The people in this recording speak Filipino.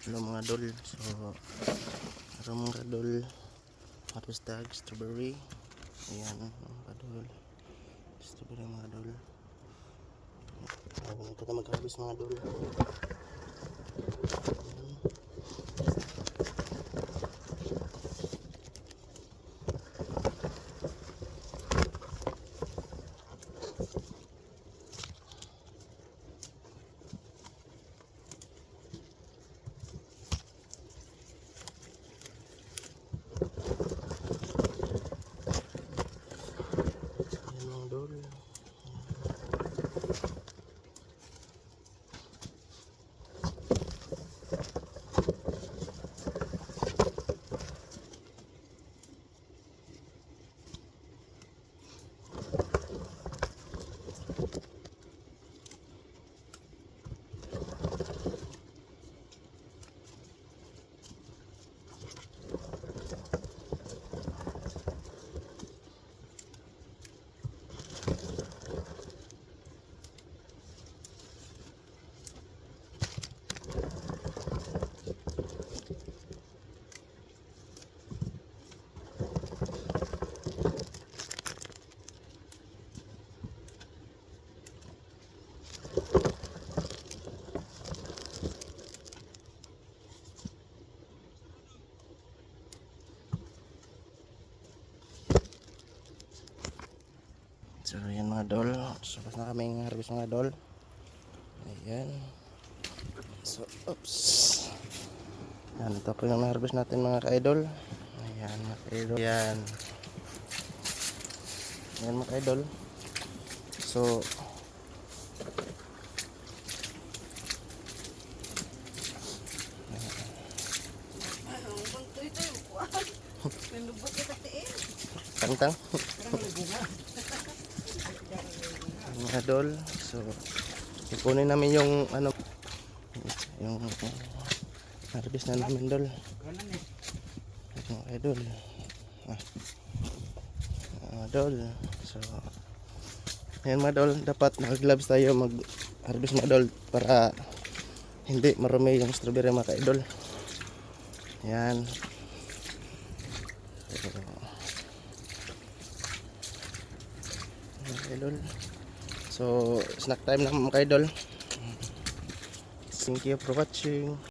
Ano mga dol, so ano mga dol, harvest tag strawberry. Ayan mga dol, strawberry mga dol. Ito na mag-harvest mga dol. So yan mga dol, so pas na kaming harvest mga dol. Ayan. So oops. Yan, ito po yung harvest natin mga ka-idol. Ayan mga ka-idol. Ayan. Ayan mga ka-idol. So tang-tang. Mga dol, so ipunin namin yung ano, yung harvest na namin dol. Mga idol, dol, so ayan mga dol, dapat naka-gloves tayo mag harvest mga dol para hindi marumi yung strawberry mga idol. Ayan. Idol. So snack time na mga idol. Thank you for watching.